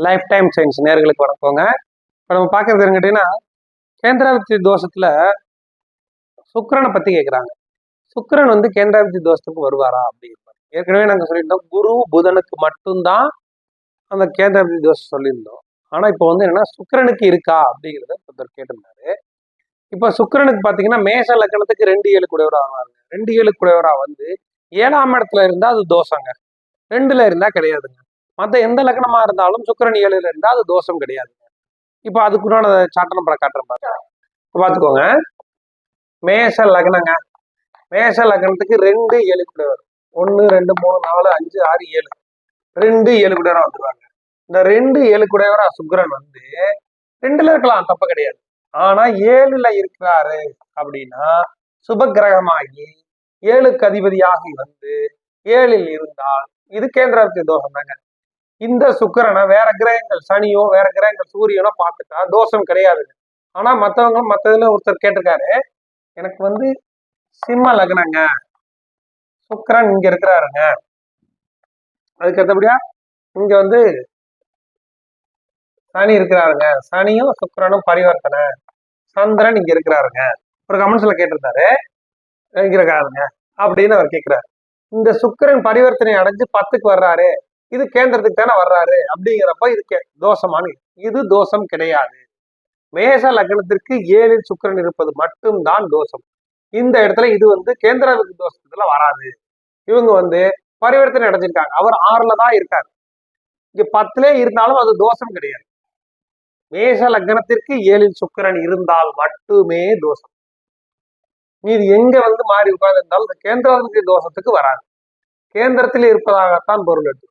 Life time science நேர்களுக்கு வணக்கங்க. இப்போ நம்ம பார்க்கறது கேட்டீங்கன்னா, கேந்திராவித்தி தோஷத்துல சுக்கிரனை பத்தி கேட்குறாங்க. சுக்கிரன் வந்து கேந்திராவித்தி தோஷத்துக்கு வருவாரா அப்படிங்கிறது. ஏற்கனவே நாங்கள் சொல்லியிருந்தோம், குரு புதனுக்கு மட்டும்தான் அந்த கேந்திராவித்தி தோஷம் சொல்லியிருந்தோம். ஆனா இப்போ வந்து என்னன்னா சுக்கிரனுக்கு இருக்கா அப்படிங்கிறத ஒருத்தர் கேட்டிருந்தாரு. இப்போ சுக்கிரனுக்கு பார்த்தீங்கன்னா மேஷ லக்னத்துக்கு 2-7 குடையவரா வருவாங்க. 2-7 குடையவரா வந்து 7ஆம் இடத்துல இருந்தா அது தோஷங்க. 2ல இருந்தா கிடையாதுங்க. மற்ற எந்த லக்னமா இருந்தாலும் சுக்கிரன் 7ல இருந்தா அது தோஷம் கிடையாது. இப்போ அதுக்குண்டான சார்ட் நம்பரை காட்டுறேன் பாருங்க. பார்த்துக்கோங்க. மேஷ லக்னங்க. மேஷ லக்னத்துக்கு 2-7 கூட வரும். 1 2 3 4 5 6 7 2-7 கூடையவரா வந்துருவாங்க. இந்த 2-7 கூடையவரா சுக்கிரன் வந்து 2ல இருக்கலாம், தப்பு கிடையாது. ஆனா 7ல இருக்கிறாரு அப்படின்னா சுப கிரகமாகி 7க்கு அதிபதியாகி வந்து 7ல் இருந்தால் இது கேந்திராவித்தி தோஷம் தாங்க. இந்த சுக்கிரனை வேற கிரகங்கள் சனியோ வேற கிரகங்கள் சூரியனோ பார்த்துட்டா தோஷம் கிடையாது. ஆனா மற்றவங்க மற்றதுல ஒருத்தர் கேட்டிருக்காரு, எனக்கு வந்து சிம்ம லக்னங்க, சுக்கிரன் இங்க இருக்கிறாருங்க, அதுக்கு அடுத்தபடியா இங்க வந்து சனி இருக்கிறாருங்க, சனியும் சுக்கிரனும் பரிவர்த்தனை, சந்திரன் இங்க இருக்கிறாருங்க, ஒரு கமெண்ட்ஸ்ல கேட்டிருந்தாரு இங்க இருக்காருங்க அப்படின்னு அவர் கேட்கிறாரு. இந்த சுக்கிரன் பரிவர்த்தனை அடைஞ்சு 10க்கு வர்றாரு, இது கேந்திரத்துக்கு தானே வர்றாரு அப்படிங்கிறப்ப இது தோஷமான இது தோஷம் கிடையாது. மேஷ லக்னத்திற்கு 7ல் சுக்கிரன் இருப்பது மட்டும்தான் தோஷம். இந்த இடத்துல இது வந்து கேந்திராவித்தி தோஷத்துல வராது. இவங்க வந்து பரிவர்த்தனை அடைஞ்சிருக்காங்க, அவர் 6ல தான் இருக்காரு, இங்க 10லே இருந்தாலும் அது தோஷம் கிடையாது. மேஷ லக்னத்திற்கு 7ல் சுக்கிரன் இருந்தால் மட்டுமே தோஷம். இது எங்க வந்து மாறி உட்கார்ந்து இருந்தாலும் கேந்திராவித்தி தோஷத்துக்கு வராது. கேந்திரத்தில் இருப்பதாகத்தான் பொருள் எடுத்து.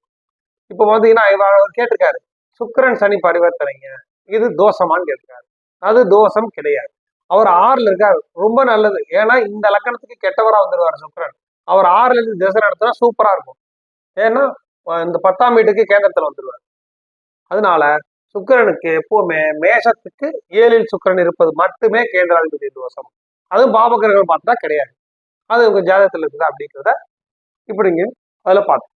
இப்ப பாத்தீங்கன்னா அவர் கேட்டிருக்காரு, சுக்கிரன் சனி பரிவர்த்தனைங்க, இது தோஷமான்னு கேட்டிருக்காரு. அது தோஷம் கிடையாது. அவர் 6ல இருக்காரு, ரொம்ப நல்லது. ஏன்னா இந்த லக்னத்துக்கு கெட்டவரா வந்துருவாரு சுக்கிரன். அவர் 6ல இருந்து திசை நடத்தினா சூப்பரா இருக்கும். ஏன்னா இந்த 10ஆம் வீட்டுக்கு கேந்திரத்துல வந்துருவார். அதனால சுக்கிரனுக்கு எப்பவுமே மேஷத்துக்கு 7ல் சுக்கிரன் இருப்பது மட்டுமே கேந்திராதிபதி தோஷம். அதுவும் பாபகிரகம் பார்த்தா கிடையாது. அது உங்க ஜாதகத்துல இருக்குதா அப்படிங்கிறத இப்படிங்க அதுல பார்த்தோம்.